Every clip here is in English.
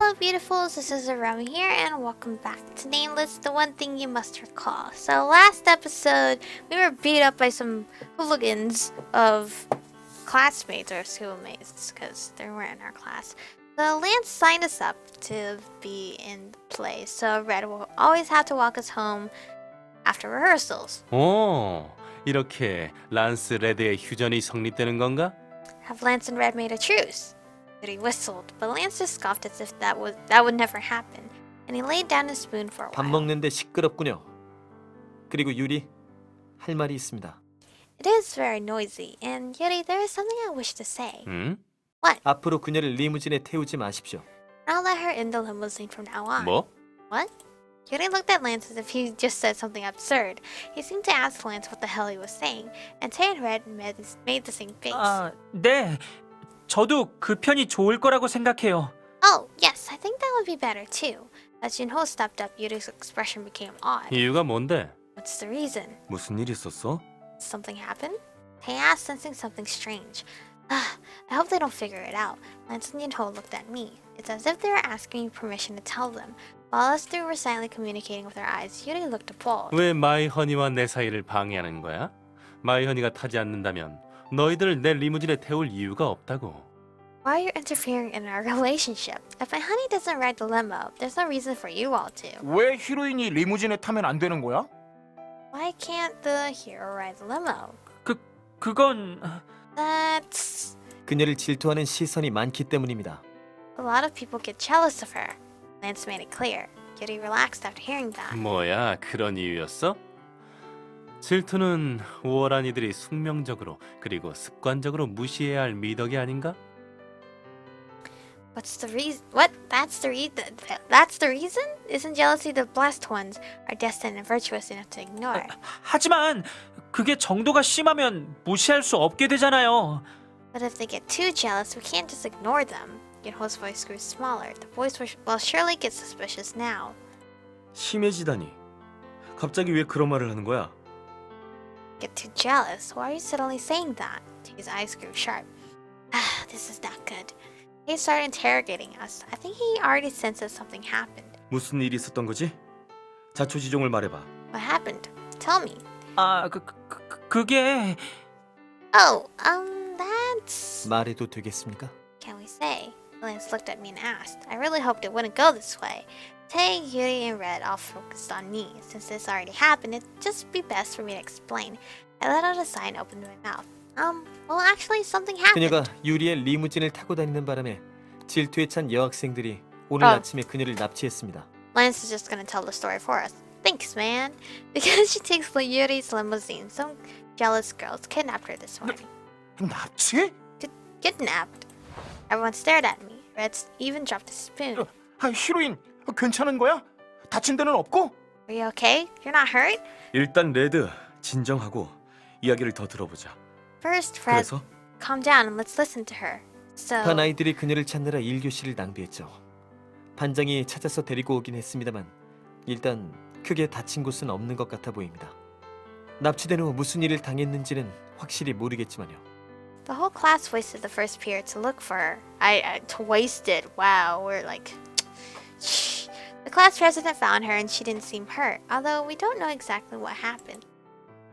Hello beautifuls, this is Aromie here and welcome back to Nameless, the one thing you must recall. So last episode, we were beat up by some hooligans of classmates or schoolmates because they weren't in our class. So Lance signed us up to be in the play, so Red will always have to walk us home after rehearsals. 오, 이렇게 란스 레드의 휴전이 성립되는 건가? Have Lance and Red made a truce? But he whistled, but Lance just scoffed as if that would never happen, and he laid down his spoon for a 밥 while. 먹는데 시끄럽군요. 그리고 유리, 할 말이 있습니다. It is very noisy, and Yuri, there is something I wish to say. 응? What? 앞으로 그녀를 리무진에 태우지 마십시오. I'll let her in the limousine from now on. 뭐? What? Yuri looked at Lance as if he just said something absurd. He seemed to ask Lance what the hell he was saying, and Tay and Red made the same face. 네. 저도 그 편이 좋을 거라고 생각해요. Oh, yes, I think that would be better too. As Junho stepped up, Yuri's expression became odd. 이유가 뭔데? What's the reason? 무슨 일 있었어? Something happened? Tay asked, sensing something strange. I hope they don't figure it out. Lance and Junho looked at me. It's as if they were asking me permission to tell them. While us three were silently communicating with our eyes, Yuri looked appalled. 왜 마이허니와 내 사이를 방해하는 거야? 마이허니가 타지 않는다면 너희들을 내 리무진에 태울 이유가 없다고. Why are you interfering in our relationship? If my honey doesn't ride the limo, there's no reason for you all to. 왜 히로인이 리무진에 타면 안 되는 거야? Why can't the hero ride the limo? 그건 That's... 그녀를 질투하는 시선이 많기 때문입니다. A lot of people get jealous of her. Lance made it clear. Yuri relaxed after hearing that. 뭐야, 그런 이유였어? 질투는 우월한 이들이 숙명적으로 그리고 습관적으로 무시해야 할 미덕이 아닌가? What's the reason? What? That's the reason? Isn't jealousy the blessed ones are destined and virtuous enough to ignore? 하지만 그게 정도가 심하면 무시할 수 없게 되잖아요. But if they get too jealous, we can't just ignore them. Yunho's voice grew smaller. The boys will surely get suspicious now. 심해지다니. 갑자기 왜 그런 말을 하는 거야? Get too jealous? Why are you suddenly saying that? His eyes grew sharp. This is not good. He started interrogating us. I think he already sensed that something happened. 무슨 일이 있었던 거지? 자초지종을 말해봐. What happened? Tell me. 그게 Oh, that's... 말해도 되겠습니까? Can we say? Lance looked at me and asked. I really hoped it wouldn't go this way. Tay, Yuri, and Red all focused on me. Since this already happened, it'd just be best for me to explain. I let out a sigh and opened my mouth. Well, actually, something happened. 그녀가 유리의 리무진을 타고 다니는 바람에 질투에 찬 여학생들이 오늘 아침에 그녀를 납치했습니다. Lance is just gonna tell the story for us. Thanks, man. Because she takes Yuri's limousine, some jealous girls kidnapped her this morning. 납치? Kidnapped? Everyone stared at me. Red even dropped his spoon. 히로인, 괜찮은 거야? 다친 데는 없고? Are you okay? You're not hurt? 일단 레드, 진정하고 이야기를 더 들어보자. First, Fred, 그래서 calm down and let's listen to her. So, 반 아이들이 그녀를 찾느라 1교시를 낭비했죠. 반장이 찾아서 데리고 오긴 했습니다만 일단 크게 다친 곳은 없는 것 같아 보입니다. 납치된 후 무슨 일을 당했는지는 확실히 모르겠지만요. the whole class wasted the first period to look for her. I wasted. Wow, we're like... The class president found her and she didn't seem hurt, although we don't know exactly what happened.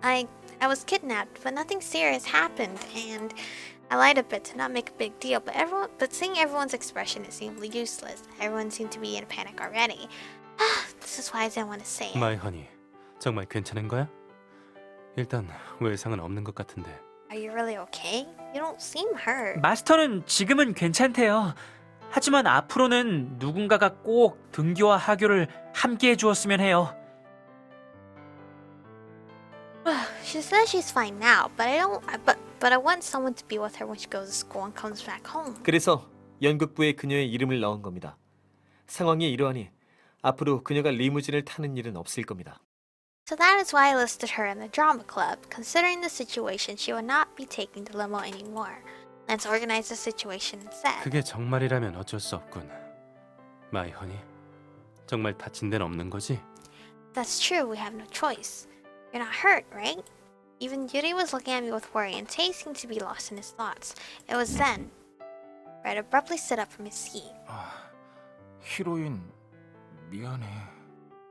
I was kidnapped, but nothing serious happened, and I lied a bit to not make a big deal, but seeing everyone's expression, it seemed useless. Everyone seemed to be in a panic already. This is why I didn't want to say it. 마이허니, 정말 괜찮은 거야? 일단 외상은 없는 것 같은데. Are you really okay? You don't seem hurt. 마스터는 지금은 괜찮대요. 하지만 앞으로는 누군가가 꼭 등교와 하교를 함께 해주었으면 해요. She says she's fine now, but I want someone to be with her when she goes to school and comes back home. 그래서 연극부에 그녀의 이름을 넣은 겁니다. 상황이 이러하니 앞으로 그녀가 리무진을 타는 일은 없을 겁니다. So that is why I listed her in the drama club. Considering the situation, she would not be taking the limo anymore. Let's organize the situation instead. 그게 정말이라면 어쩔 수 없군. 마이허니, 정말 다친 데는 없는 거지? That's true, we have no choice. You're not hurt, right? Even Yuri was looking at me with worry, and Tay seemed to be lost in his thoughts. It was then Red abruptly stood up from his seat. 히로인, 미안해.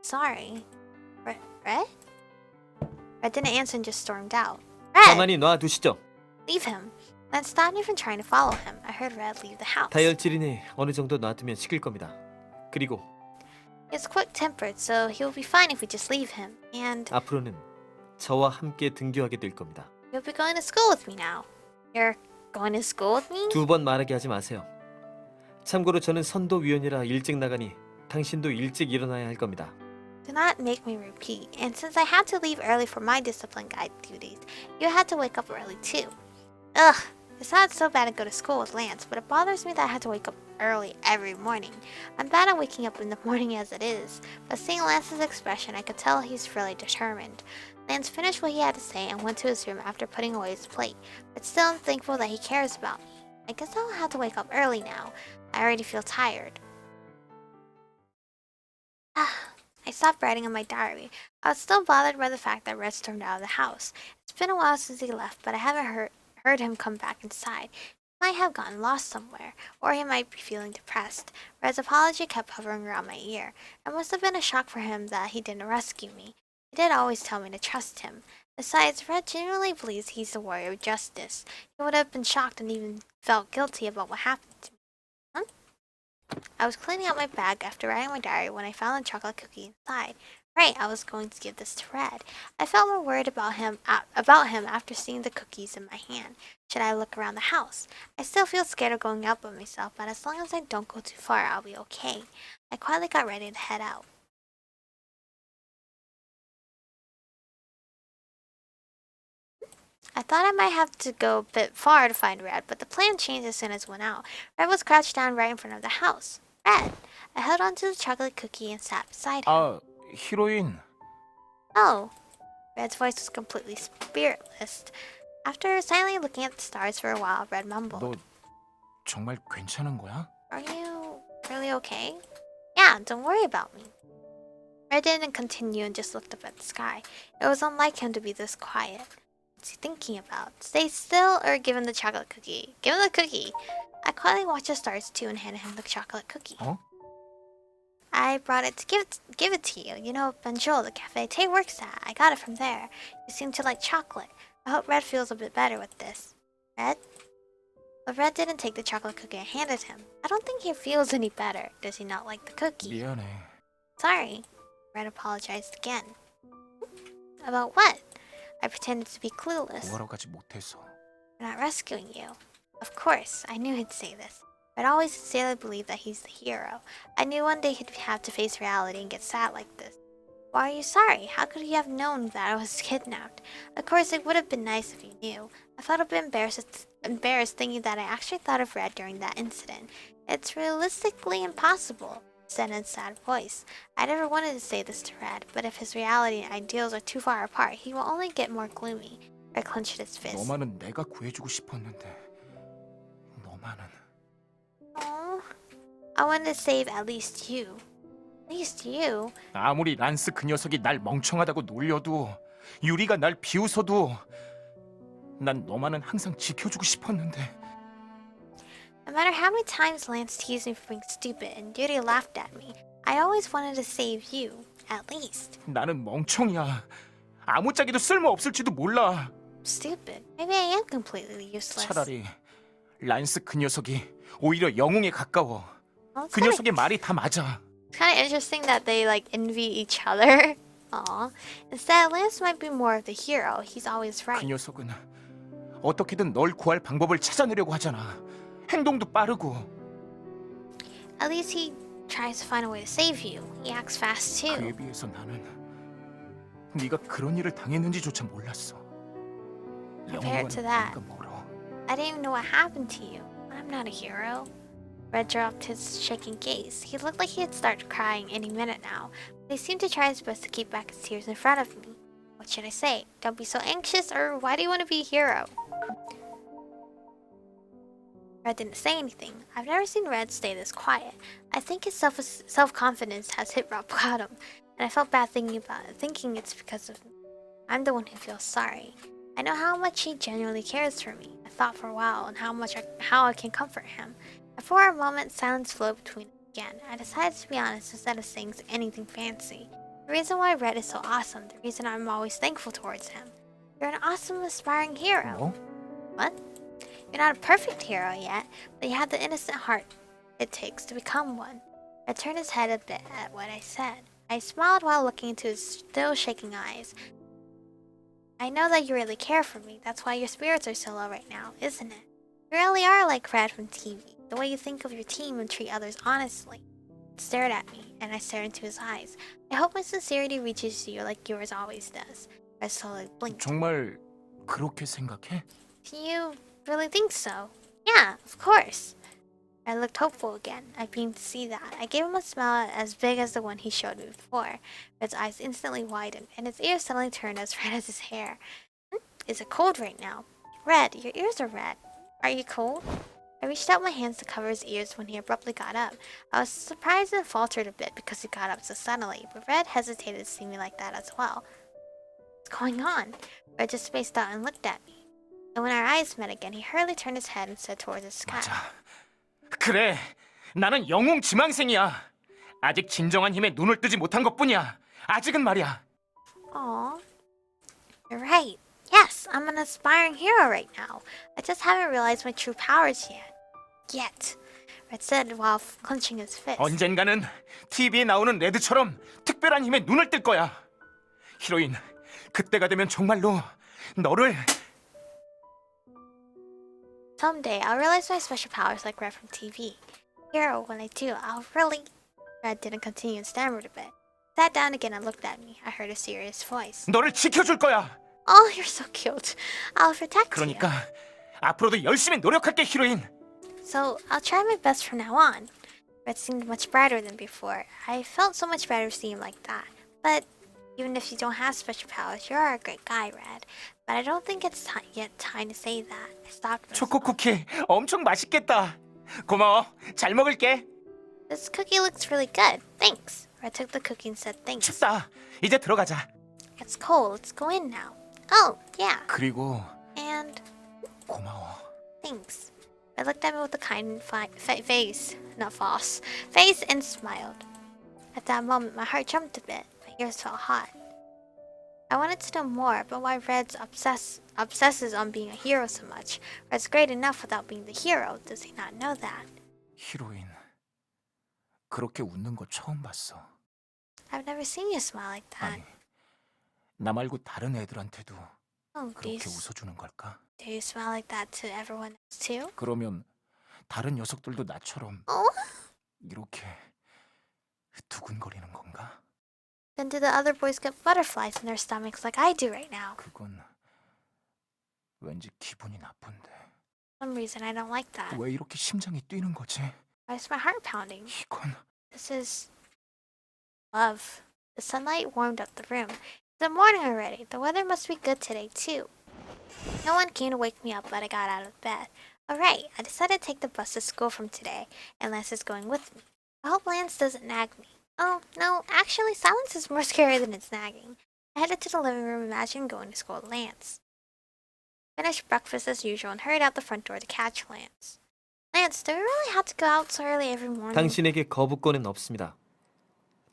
Sorry. Red? Red didn't answer and just stormed out. Red! 가만히 놔두시죠. Leave him. Then stopped me from trying to follow him. I heard Red leave the house. 다혈질이니 어느 정도 놔두면 식을 겁니다. 그리고 He's quick-tempered, so he will be fine if we just leave him. And 앞으로는 저와 함께 등교하게 될 겁니다. you'll be going to school with me now. You're going to school with me? 2번 말하게 하지 마세요. 참고로 저는 선도위원이라 일찍 나가니 당신도 일찍 일어나야 할 겁니다. Do not make me repeat. And since I had to leave early for my discipline guide duties, you had to wake up early too. Ugh, it's not so bad to go to school with Lance, but it bothers me that I had to wake up early every morning. I'm bad at waking up in the morning as it is, but seeing Lance's expression, I could tell he's really determined. Lance finished what he had to say and went to his room after putting away his plate, but still I'm thankful that he cares about me. I guess I'll have to wake up early now. I already feel tired. I stopped writing in my diary. I was still bothered by the fact that Red stormed out of the house. It's been a while since he left, but I haven't heard him come back inside. He might have gotten lost somewhere, or he might be feeling depressed. Red's apology kept hovering around my ear. It must have been a shock for him that he didn't rescue me. He did always tell me to trust him. Besides, Red genuinely believes he's the warrior of justice. He would have been shocked and even felt guilty about what happened to me. I was cleaning out my bag after writing my diary when I found a chocolate cookie inside. Right, I was going to give this to Red. I felt more worried about him after seeing the cookies in my hand. Should I look around the house? I still feel scared of going out by myself, but as long as I don't go too far, I'll be okay. I quietly got ready to head out. I thought I might have to go a bit far to find Red, but the plan changed as soon as I went out. Red was crouched down right in front of the house. Red! I held onto the chocolate cookie and sat beside him. 아, 히로인. Oh. Red's voice was completely spiritless. After silently looking at the stars for a while, Red mumbled. 너 정말 괜찮은 거야? Are you really okay? Yeah, don't worry about me. Red didn't continue and just looked up at the sky. It was unlike him to be this quiet. What's he thinking about? Stay still or give him the chocolate cookie? Give him the cookie! I quietly watched the stars too and handed him the chocolate cookie. Huh? I brought it to give it to you. You know, Benjol, the cafe Tay works at. I got it from there. You seem to like chocolate. I hope Red feels a bit better with this. Red? But Red didn't take the chocolate cookie I handed him. I don't think he feels any better. Does he not like the cookie? 미안해. Sorry. Red apologized again. About what? I pretended to be clueless. 구하러 가지 못해서. We're not rescuing you. Of course, I knew he'd say this. Red always sincerely believed that he's the hero. I knew one day he'd have to face reality and get sad like this. Why are you sorry? How could he have known that I was kidnapped? Of course, it would have been nice if he knew. I felt a bit embarrassed thinking that I actually thought of Red during that incident. It's realistically impossible, said in a sad voice. I never wanted to say this to Red, but if his reality and ideals are too far apart, he will only get more gloomy. Red clenched his fist. 너만은 내가 구해주고 싶었는데. 너만은. Oh, I wanted to save at least you. At least you? 아무리 란스 그 녀석이 날 멍청하다고 놀려도 유리가 날 비웃어도 난 너만은 항상 지켜주고 싶었는데. No matter how many times Lance teased me for being stupid and Yuri laughed at me, I always wanted to save you, at least. 나는 멍청이야. 아무짝에도 쓸모 없을지도 몰라. Stupid. Maybe I am completely useless. 차라리 란스 그 녀석이 오히려 영웅에 가까워. Well, 그 녀석의 말이 다 맞아. it's kind of interesting that they like envy each other. Aw. Instead, Lance might be more of the hero. He's always 그 right. 녀석은 어떻게든 널 구할 방법을 찾아내려고 하잖아. 행동도 빠르고. At least he tries to find a way to save you. He acts fast too. 그에 비해서 나는 네가 그런 일을 당했는지조차 몰랐어. Compared to that, I didn't even know what happened to you. I'm not a hero. Red dropped his shaking gaze. He looked like he'd start crying any minute now, but he seemed to try his best to keep back his tears in front of me. What should I say? Don't be so anxious, or why do you want to be a hero? Red didn't say anything. I've never seen Red stay this quiet. I think his self-confidence has hit rock bottom, and I felt bad thinking about it, thinking it's because of me. I'm the one who feels sorry. I know how much he genuinely cares for me. I thought for a while on how I can comfort him. And for a moment, silence flowed between us. again. I decided to be honest instead of saying anything fancy. The reason why Red is so awesome, the reason I'm always thankful towards him. You're an awesome, aspiring hero. 뭐? What? You're not a perfect hero yet, but you have the innocent heart it takes to become one. I turned his head a bit at what I said. I smiled while looking into his still shaking eyes. I know that you really care for me. That's why your spirits are so low right now, isn't it? You really are like Red from TV. The way you think of your team and treat others honestly. He stared at me, and I stared into his eyes. I hope my sincerity reaches you like yours always does. I slowly blinked. 정말 그렇게 생각해? You really think so? Yeah, of course. I looked hopeful again. I beamed to see that. I gave him a smile as big as the one he showed me before. Red's eyes instantly widened, and his ears suddenly turned as red as his hair. Is it cold right now? Red, your ears are red. Are you cold? I reached out my hands to cover his ears when he abruptly got up. I was surprised and faltered a bit because he got up so suddenly, but Red hesitated to see me like that as well. What's going on? Red just spaced out and looked at me. And when our eyes met again, he hurriedly turned his head and said towards the sky. 맞아. 그래, 나는 영웅 지망생이야. 아직 진정한 힘에 눈을 뜨지 못한 것뿐이야. 아직은 말이야. Aw. You're right. Yes, I'm an aspiring hero right now. I just haven't realized my true powers yet. Red said while clenching his fist. 언젠가는 TV에 나오는 레드처럼 특별한 힘에 눈을 뜰 거야. 히로인, 그때가 되면 정말로 너를... Someday, I'll realize my special powers like Red from TV. Hero, when I do, I'll really... Red didn't continue and stammered a bit. Sat down again and looked at me. I heard a serious voice. 너를 지켜줄 거야. Oh, you're so cute. I'll protect you. 그러니까 앞으로도 열심히 노력할게, 히로인. So, I'll try my best from now on. Red seemed much brighter than before. I felt so much better seeing him like that. But even if you don't have special powers, you are a great guy, Red. But I don't think it's yet time to say that. I stopped myself. 초코 쿠키 엄청 맛있겠다. 고마워. 잘 먹을게. This cookie looks really good. Thanks. Red took the cookie and said thanks. 춥다. 이제 들어가자. It's cold. Let's go in now. Oh, yeah. 그리고 And 고마워. thanks. Red looked at me with a kind face, not false, face and smiled. At that moment, my heart jumped a bit. My ears felt hot. I wanted to know more, but why Red obsesses on being a hero so much. Red's great enough without being the hero. Does he not know that? 히로인, 그렇게 웃는 거 처음 봤어. I've never seen you smile like that. 아니, 나 말고 다른 애들한테도 Oh, 그렇게 웃어주는 걸까? do you smile like that to everyone else too? 그러면 다른 녀석들도 나처럼 Oh? 이렇게 두근거리는 건가? Then do the other boys get butterflies in their stomachs like I do right now? 그건 왠지 기분이 나쁜데. For some reason I don't like that. 왜 이렇게 심장이 뛰는 거지? Why is my heart pounding? 이건 This is love. The sunlight warmed up the room. It's the morning already. The weather must be good today too. No one came to wake me up, but I got out of bed. Alright, I decided to take the bus to school from today, and Lance is going with me. I hope Lance doesn't nag me. Oh, no, actually, silence is more scary than it's nagging. I headed to the living room, imagining going to school with Lance. Finished breakfast as usual and hurried out the front door to catch Lance. Lance, do we really have to go out so early every morning? 당신에게 거부권은 없습니다.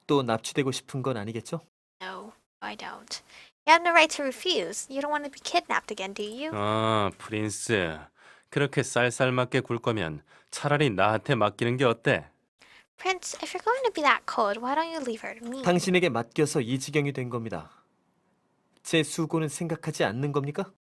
또 납치되고 싶은 건 아니겠죠? No, I don't. You have no right to refuse. You don't want to be kidnapped again, do you? 아, 프린스. 그렇게 쌀쌀맞게 굴 거면 차라리 나한테 맡기는 게 어때? Prince, if you're going to be that cold, why don't you leave her to me? 당신에게 맡겨서 이 지경이 된 겁니다. 제 수고는 생각하지 않는 겁니까?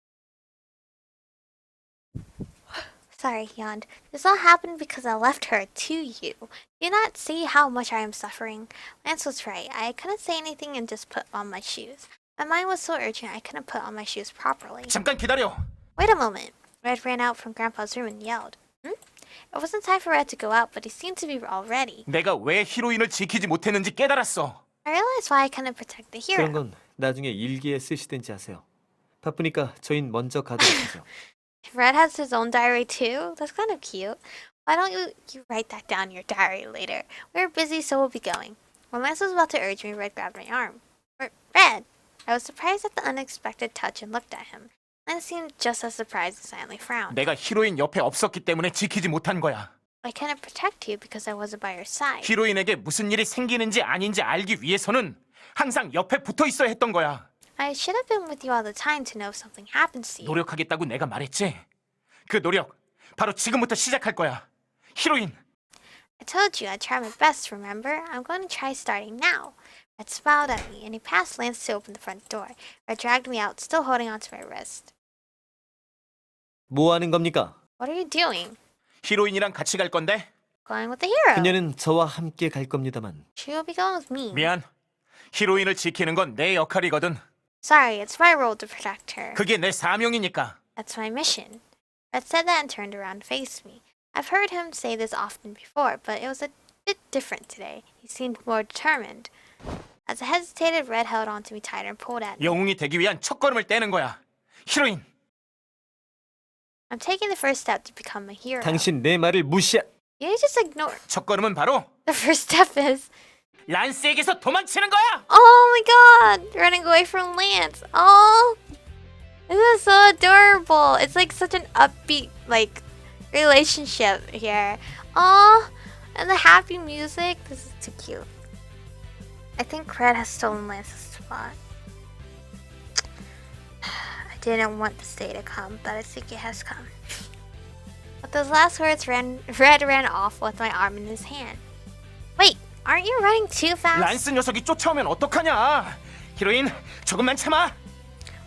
Sorry, he yawned. This all happened because I left her to you. Do you not see how much I am suffering? Lance was right. I couldn't say anything and just put on my shoes. My mind was so urgent I couldn't put on my shoes properly. 잠깐 기다려. Wait a moment. Red ran out from Grandpa's room and yelled. It wasn't time for Red to go out, but he seemed to be all ready. 내가 왜 히로인을 지키지 못했는지 깨달았어. I realized why I couldn't protect the hero. 그런 건 나중에 일기에 쓰시든지 하세요. 바쁘니까 저흰 먼저 가도록 하죠. Red has his own diary too? That's kind of cute. Why don't you write that down in your diary later? We're busy, so we'll be going. When Lance was about to urge me, Red grabbed my arm. Red! I was surprised at the unexpected touch and looked at him. Lance seemed just as surprised and silently frowned. 내가 히로인 옆에 없었기 때문에 지키지 못한 거야. I couldn't protect you because I wasn't by your side. 히로인에게 무슨 일이 생기는지 아닌지 알기 위해서는 항상 옆에 붙어 있어야 했던 거야. I should have been with you all the time to know if something happens to you. 노력하겠다고 내가 말했지. 그 노력 바로 지금부터 시작할 거야. 히로인. I told you I'd try my best, remember? I'm going to try starting now. Red smiled at me, and he passed Lance to open the front door. Red dragged me out, still holding onto my wrist. 뭐 하는 겁니까? What are you doing? 히로인이랑 같이 갈 건데? Going with the hero. 그녀는 저와 함께 갈 겁니다만 She will be going with me. 미안. 히로인을 지키는 건 내 역할이거든. Sorry, it's my role to protect her. 그게 내 사명이니까. That's my mission. Red said that and turned around to face me. I've heard him say this often before, but it was a bit different today. He seemed more determined. As I hesitated, Red held onto me tighter and pulled at me. 영웅이 되기 위한 첫걸음을 떼는 거야. 히로인. I'm taking the first step to become a hero. 당신 내 말을 무시하... You just ignore. 첫걸음은 바로 The first step is... 란스에게서 도망치는 거야. Oh my god! Running away from Lance. Oh! This is so adorable. It's like such an upbeat, like, relationship here. Oh! And the happy music. This is too cute. I think Red has stolen Lance's spot. I didn't want this day to come, but I think it has come. With those last words, Red ran off with my arm in his hand. Wait, aren't you running too fast? 란스 녀석이 쫓아오면 어떡하냐. 히로인, 조금만 참아.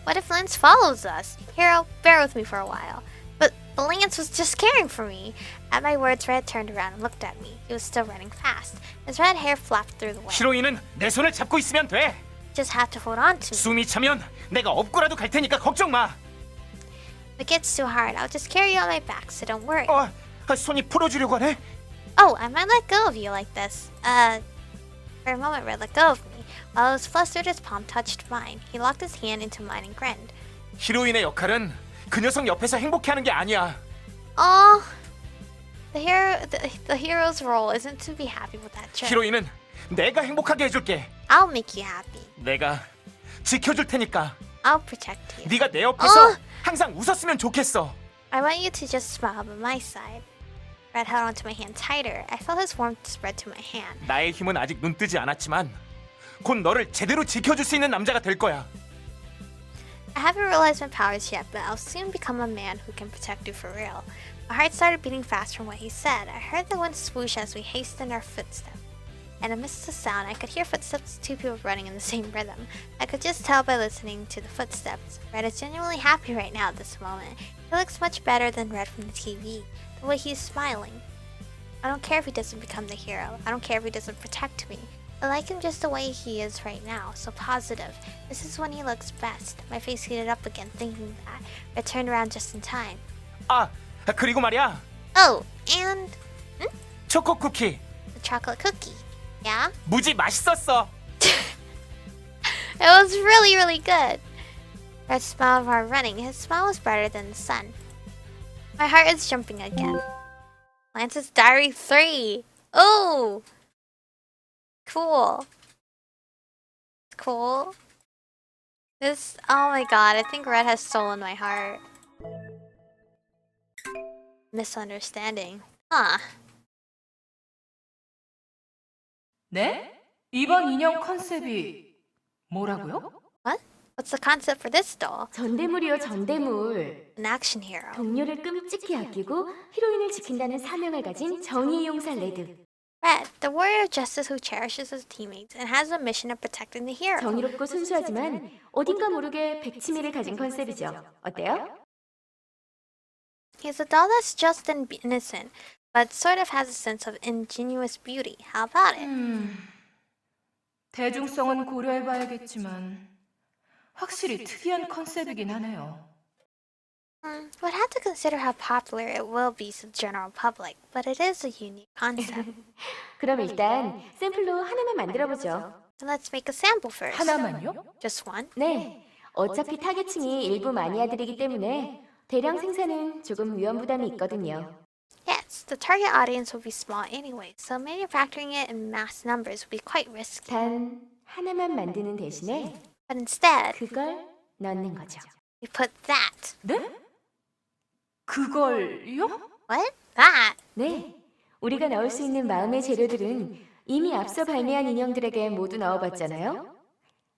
What if Lance follows us? Hero, bear with me for a while. But Lance was just caring for me. At my words, Red turned around and looked at me. He was still running fast. His red hair flapped through the wind. 히로인은 내 손을 잡고 있으면 돼. Just have to hold on to me. 숨이 차면 내가 업고라도 갈 테니까 걱정 마. If it gets too hard, I'll just carry you on my back, so don't worry. 손이 풀어주려고 하네. Oh, I might let go of you like this. For a moment, Red let go of me. While I was flustered, his palm touched mine. He locked his hand into mine and grinned. 히로인의 역할은 그 녀석 옆에서 행복해하는 게 아니야. Oh, the hero's role isn't to be happy with that trick. 히로인은 내가 행복하게 해줄게. I'll make you happy. 내가 지켜줄 테니까. I'll protect you. 네가 내 옆에서 항상 웃었으면 좋겠어. I want you to just smile by my side. Red held onto my hand tighter. I felt his warmth spread to my hand. 나의 힘은 아직 눈뜨지 않았지만 곧 너를 제대로 지켜줄 수 있는 남자가 될 거야. I haven't realized my powers yet, but I'll soon become a man who can protect you for real. My heart started beating fast from what he said. I heard the wind swoosh as we hastened our footsteps. And amidst the sound, I could hear footsteps of two people running in the same rhythm. I could just tell by listening to the footsteps. Red is genuinely happy right now at this moment. He looks much better than Red from the TV. The way he's smiling. I don't care if he doesn't become the hero. I don't care if he doesn't protect me. I like him just the way he is right now, so positive. This is when he looks best. My face heated up again thinking that. I turned around just in time. 그리고 말이야. Oh, and 초코 쿠키. the chocolate cookie. Yeah? 무지 맛있었어. It was really, really good. Red smiled while running. His smile was brighter than the sun. My heart is jumping again. Lance's Diary 3. Oh! Cool. Cool. This, oh my god, I think Red has stolen my heart. Misunderstanding. Huh. 네? 이번 인형 컨셉이 뭐라고요? What's the concept for this doll? 전대물이요, 전대물. An action hero. 동료를 끔찍히 아끼고 히로인을 지킨다는 사명을 가진 정의의 용사 레드. Red, the warrior of justice who cherishes his teammates and has a mission of protecting the hero. 정의롭고 순수하지만 어딘가 모르게 백치미를 가진 컨셉이죠. 어때요? He's a doll that's just and innocent, but sort of has a sense of ingenuous beauty. How about it? 대중성은 고려해봐야겠지만 확실히 특이한 컨셉이긴 하네요. We'd have to consider how popular it will be to the general public, but it is a unique concept. 그럼 일단 샘플로 하나만 만들어보죠. So let's make a sample first. 하나만요? Just one? 네, 어차피 타겟층이 일부 마니아들이기 때문에 대량 생산은 조금 위험 부담이 있거든요. Yes, the target audience will be small anyway, so manufacturing it in mass numbers would be quite risky. 단 하나만 만드는 대신에 But instead, 그걸 넣는 거죠. we put that. 네? 그걸요? What? That? 네, 우리가 넣을 수 있는 마음의 재료들은 이미 앞서 발매한 인형들에게 모두 넣어봤잖아요.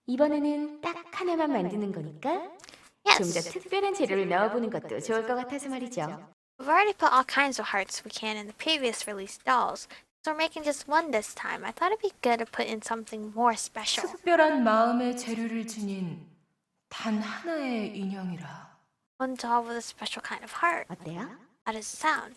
이번에는 딱 하나만 만드는 거니까 좀 더 Yes. 특별한 재료를 넣어보는 것도 좋을 것 같아서 말이죠. We've already put all kinds of hearts we can in the previous released dolls, so we're making just one this time. I thought it'd be good to put in something more special. 특별한 마음의 재료를 지닌 단 하나의 인형이라. One doll with a special kind of heart. 어때요? How does it sound?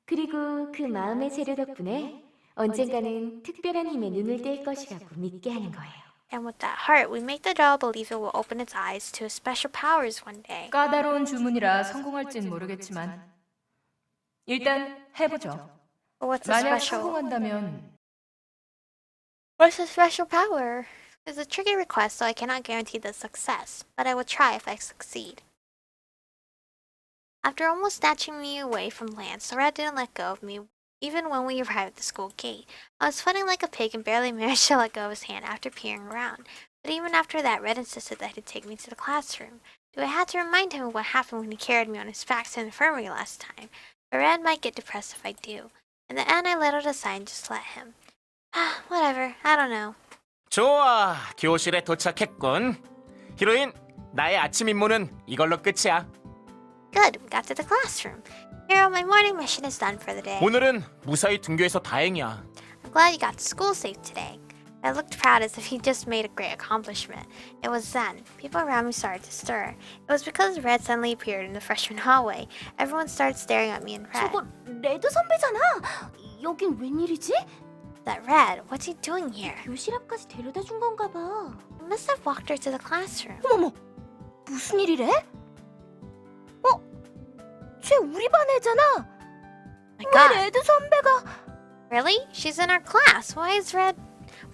그리고 그 마음의 재료 덕분에 언젠가는 특별한 힘에 눈을 뗄 것이라고 믿게 하는 거예요. And with that heart, we make the doll believe it will open its eyes to its special powers one day. 까다로운 주문이라 성공할진 모르겠지만 일단 해보죠. But what's the 만약 special? 성공한다면 What's the special power? It's a tricky request, so I cannot guarantee the success, but I will try if I succeed. After almost snatching me away from Lance, the rat didn't let go of me even when we arrived at the school gate. I was sweating like a pig and barely managed to let go of his hand after peering around. But even after that, Red insisted that he'd take me to the classroom. I had to remind him of what happened when he carried me on his back to the infirmary last time. But Red might get depressed if I do. In the end, I let it aside and just let him. Whatever, I don't know. 좋아, 교실에 도착했군. 히로인, 나의 아침 임무는 이걸로 끝이야. Good, we got to the classroom. Hero, my morning mission is done for the day. 오늘은 무사히 등교해서 다행이야. I'm glad you got to school safe today. I looked proud as if he just made a great accomplishment. It was then. People around me started to stir. It was because Red suddenly appeared in the freshman hallway. Everyone started staring at me in red. 저거 레드 선배잖아. 여긴 웬일이지? That Red, what's he doing here? 교실 앞까지 데려다 준 건가 봐. He must have walked her to the classroom. 어머머, 무슨 일이래? 쟤 우리 반 애잖아. My God. 레드 선배가 Really? She's in our class. Why is Red?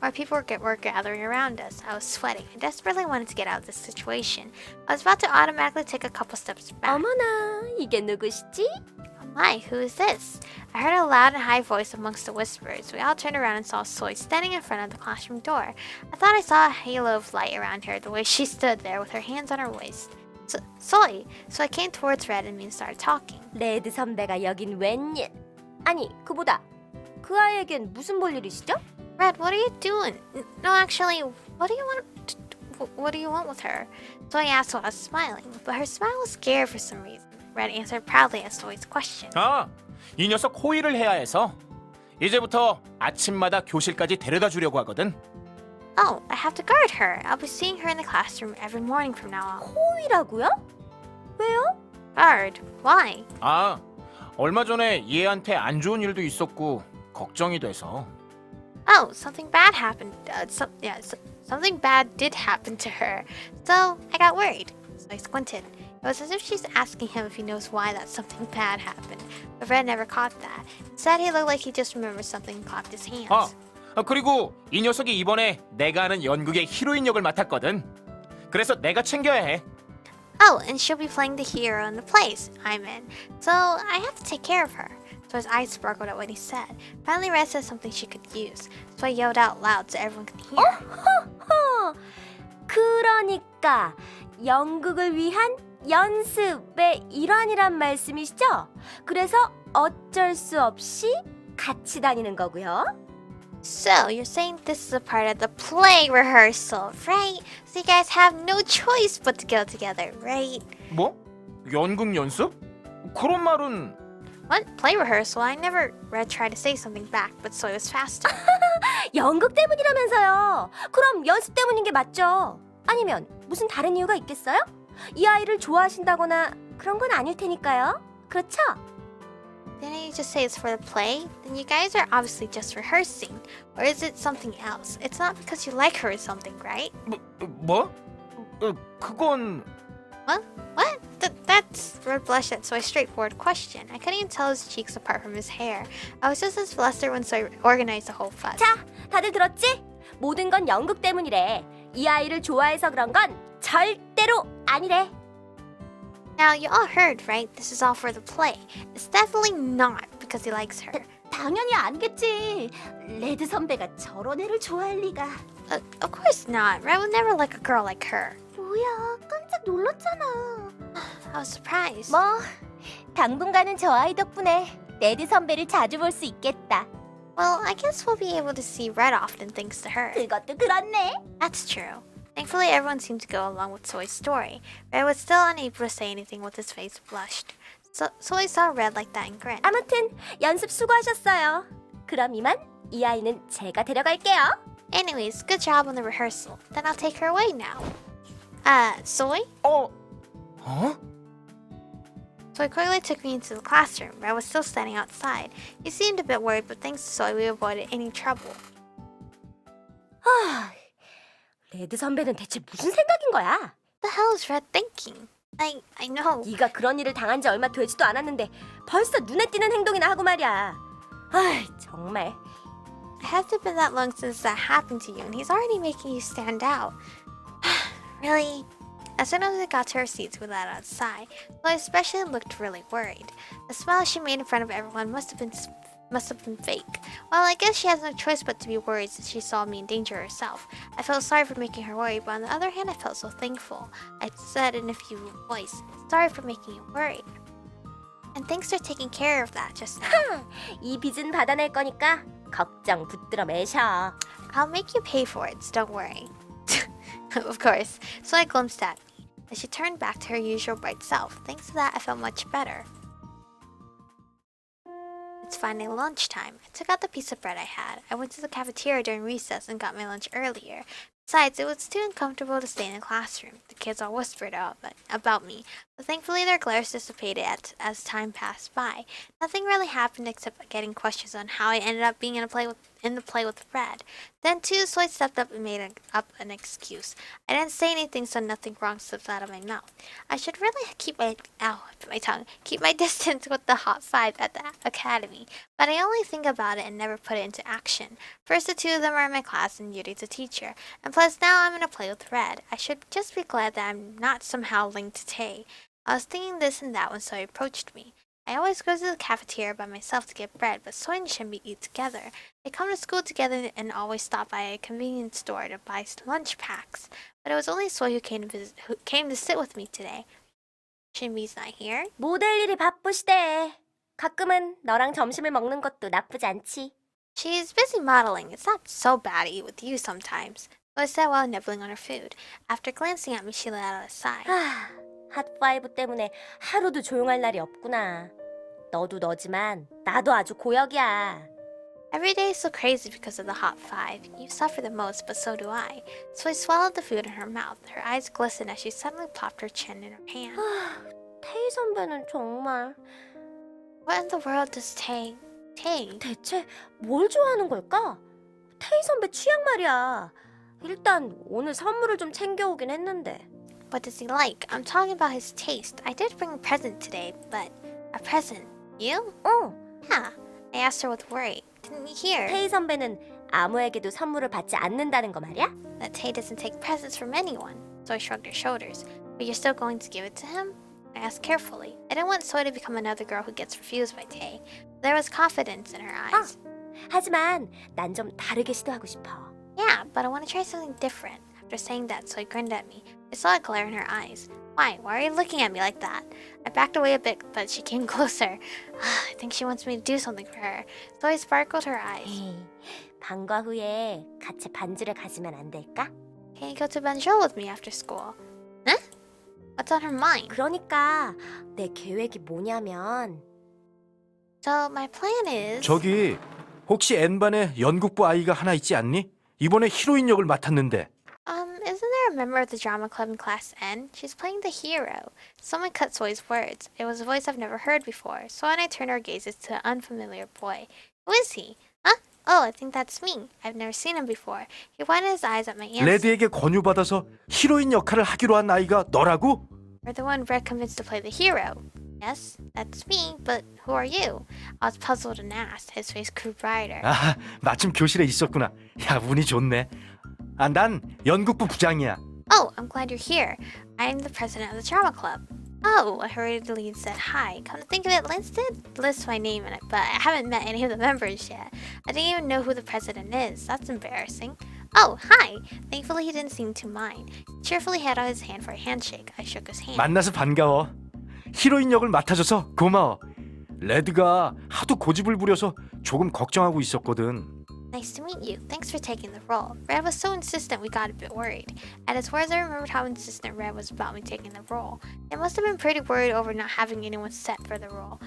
More people were gathering around us. I was sweating. I desperately wanted to get out of this situation. I was about to automatically take a couple steps back. 어머나, 이게 누구시지? Oh my, who is this? I heard a loud and high voice amongst the whispers. We all turned around and saw Soy standing in front of the classroom door. I thought I saw a halo of light around her the way she stood there with her hands on her waist. Soy! So I came towards Red and me and started talking. 레드 선배가 여긴 웬일? 아니, 그보다 그 아이에겐 무슨 볼일이시죠? Red, what are you doing? No, actually, what do you want with her? Soy asked while I was smiling, but her smile was scared for some reason. Red answered proudly at Soy's question. 이 녀석 호의를 해야 해서 이제부터 아침마다 교실까지 데려다 주려고 하거든. Oh, I have to guard her. I'll be seeing her in the classroom every morning from now on. 호위라고요? 왜요? Guard? Why? 얼마 전에 얘한테 안 좋은 일도 있었고 걱정이 돼서. Oh, something bad happened. Something bad did happen to her. So I got worried. So I squinted. It was as if she's asking him if he knows why that something bad happened. But Red never caught that. Instead, he looked like he just remembered something and clapped his hands. 그리고 이 녀석이 이번에 내가 하는 연극의 히로인 역을 맡았거든. 그래서 내가 챙겨야 해. Oh, and she'll be playing the hero in the plays I'm in. So I have to take care of her. So his eyes sparkled at what he said. Finally, Red said something she could use. So I yelled out loud so everyone could hear. 그러니까 연극을 위한 연습의 일환이란 말씀이시죠? 그래서 어쩔 수 없이 같이 다니는 거고요. So you're saying this is a part of the play rehearsal, right? So you guys have no choice but to go together, right? 뭐? 연극 연습? 그런 말은 What? Play rehearsal? I never Red tried to say something back, but Soy was faster. 연극 때문이라면서요. 그럼 연습 때문인 게 맞죠? 아니면 무슨 다른 이유가 있겠어요? 이 아이를 좋아하신다거나 그런 건 아닐 테니까요. 그렇죠? Didn't you just say it's for the play? Then you guys are obviously just rehearsing. Or is it something else? It's not because you like her or something, right? 뭐? 그건 What? That's Red blushed at Soy's straightforward question. I couldn't even tell his cheeks apart from his hair. I was just as flustered when Soy organized the whole fuss. 자, 다들 들었지? 모든 건 연극 때문이래. 이 아이를 좋아해서 그런 건 절대로 아니래. Now, you all heard, right? This is all for the play. It's definitely not because he likes her. 당연히 아니겠지. 레드 선배가 저런 애를 좋아할 리가. Of course not. Red would never like a girl like her. 뭐야, 깜짝 놀랐잖아. I was surprised. 뭐, 당분간은 저 아이 덕분에 레드 선배를 자주 볼 수 있겠다. Well, I guess we'll be able to see Red often thanks to her. 그것도 그렇네. That's true. Thankfully, everyone seemed to go along with Soy's story. Red was still unable to say anything with his face flushed. So Soy saw Red like that and grinned. 아무튼 연습 수고하셨어요. 그럼 이만 이 아이는 제가 데려갈게요. Anyways, good job on the rehearsal. Then I'll take her away now. Soy? 어? Soy quickly took me into the classroom. Red was still standing outside. He seemed a bit worried, but thanks to Soy, we avoided any trouble. 레드 선배는 대체 무슨 생각인 거야? What the hell is Red thinking? I know. 네가 그런 일을 당한 지 얼마 되지도 않았는데 벌써 눈에 띄는 행동이나 하고 말이야. 아, 정말. It hasn't been that long since that happened to you, and he's already making you stand out. Really? As soon as we got to our seats, we let out a sigh. Soy especially looked really worried. The smile she made in front of everyone must have been fake. Well, I guess she has no choice but to be worried since she saw me in danger herself. I felt sorry for making her worry, but on the other hand, I felt so thankful. I said in a few voice, "Sorry for making you worried." And thanks for taking care of that just now. 이 빚은 받아낼 거니까 걱정 붙들어 매셔. I'll make you pay for it, so don't worry. Of course, so I glimpsed at me. As she turned back to her usual bright self. Thanks to that, I felt much better. It's finally lunchtime. I took out the piece of bread I had. I went to the cafeteria during recess and got my lunch earlier. Besides, it was too uncomfortable to stay in the classroom. The kids all whispered about me, but thankfully their glares dissipated as time passed by. Nothing really happened except getting questions on how I ended up being in the play with Red. Then too, Soy stepped up and made up an excuse. I didn't say anything, so nothing wrong slipped out of my mouth. I should really keep my distance with the hot five at the academy, but I only think about it and never put it into action. First, the two of them are in my class, and Yuri's a teacher, and plus now I'm in a play with Red. I should just be glad that I'm not somehow linked to Tay. I was thinking this and that when Soy approached me. I always go to the cafeteria by myself to get bread, but Soy and Shinbi eat together. They come to school together and always stop by a convenience store to buy lunch packs. But it was only Soy who came to sit with me today. Shinbi's not here. 모델 일이 바쁘시대. 가끔은 너랑 점심을 먹는 것도 나쁘지 않지. She's busy modeling. It's not so bad to eat with you sometimes. Soy said while nibbling on her food. After glancing at me, she let out a sigh. 핫파이브 때문에 하루도 조용할 날이 없구나. 너도 너지만 나도 아주 고역이야. Every day is so crazy because of the hot five. You suffer the most, but so do I. Soy swallowed the food in her mouth. Her eyes glistened as she suddenly plopped her chin in her hand. 테이 선배는 정말 What in the world does Tay? 대체 뭘 좋아하는 걸까? 테이 선배 취향 말이야. 일단 오늘 선물을 좀 챙겨오긴 했는데. What does he like? I'm talking about his taste. I did bring a present today, but a present? You? Yeah. I asked her with worry. Didn't you hear? 테이 선배는 아무에게도 선물을 받지 않는다는 거 말이야? That Tay doesn't take presents from anyone. Soy shrugged her shoulders. But you're still going to give it to him? I asked carefully. I didn't want Soy to become another girl who gets refused by Tay. There was confidence in her eyes. 하지만 난 좀 다르게 시도하고 싶어. Yeah, but I want to try something different. After saying that, Soy grinned at me. I saw a glare in her eyes. Why? Why are you looking at me like that? I backed away a bit, but she came closer. I think she wants me to do something for her. Soy sparkled her eyes. 방과 후에 같이 반주를 가지면 안 될까? Can you go to Banjul with me after school? Huh? What's on her mind? 그러니까 내 계획이 뭐냐면 So my plan is... 저기 혹시 N반에 연극부 아이가 하나 있지 않니? 이번에 히로인 역을 맡았는데. Isn't there a member of the drama club in class N? She's playing the hero. Someone cut Soy's words. It was a voice I've never heard before. Soy and I turned our gazes to an unfamiliar boy. Who is he? Huh? Oh, I think that's me. I've never seen him before. He widened his eyes at my answer. 레드에게 권유받아서 히로인 역할을 하기로 한 아이가 너라고? Or the one Red convinced to play the hero. Yes, that's me, but who are you? I was puzzled and asked. His face grew brighter. 아, 마침 교실에 있었구나. 야, 운이 좋네. 아, 난 연극부 부장이야. Oh, I'm glad you're here. I'm the president of the drama club. Oh, I hurriedly said hi. Come to think of it, Lance did list my name in it, but I haven't met any of the members yet. I didn't even know who the president is. That's embarrassing. Oh, hi. Thankfully, he didn't seem to mind. He cheerfully held out his hand for a handshake. I shook his hand. 만나서 반가워. 히로인 역을 맡아줘서 고마워. 레드가 하도 고집을 부려서 조금 걱정하고 있었거든. Nice to meet you. Thanks for taking the role. Red was so insistent we got a bit worried. At his words, I remembered how insistent Red was about me taking the role. They must have been pretty worried over not having anyone set for the role.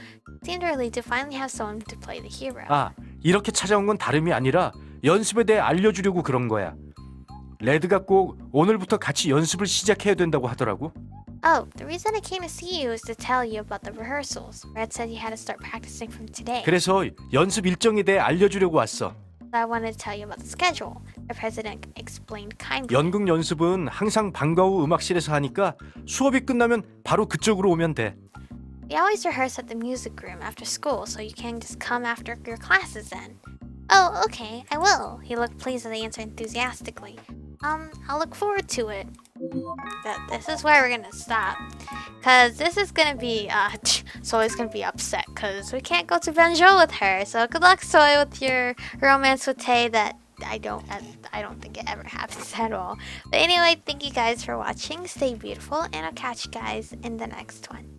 It seemed relieved to finally have someone to play the hero. 아, 이렇게 찾아온 건 다름이 아니라 연습에 대해 알려주려고 그런 거야. 레드가 꼭 오늘부터 같이 연습을 시작해야 된다고 하더라고. Oh, the reason I came to see you is to tell you about the rehearsals. Red said you had to start practicing from today. 그래서 연습 일정에 대해 알려주려고 왔어. So I wanted to tell you about the schedule. The president explained kindly. 연극 연습은 항상 방과 후 음악실에서 하니까 수업이 끝나면 바로 그쪽으로 오면 돼. We always rehearse at the music room after school, so you can just come after your classes then. Oh, okay, I will. He looked pleased as I answered enthusiastically. I'll look forward to it. But this is where we're gonna stop, cause this is gonna be Soy's gonna be upset, cause we can't go to Banjo with her. So good luck, Soy, with your romance with Tay. That I don't think it ever happens at all. But anyway, thank you guys for watching. Stay beautiful, and I'll catch you guys in the next one.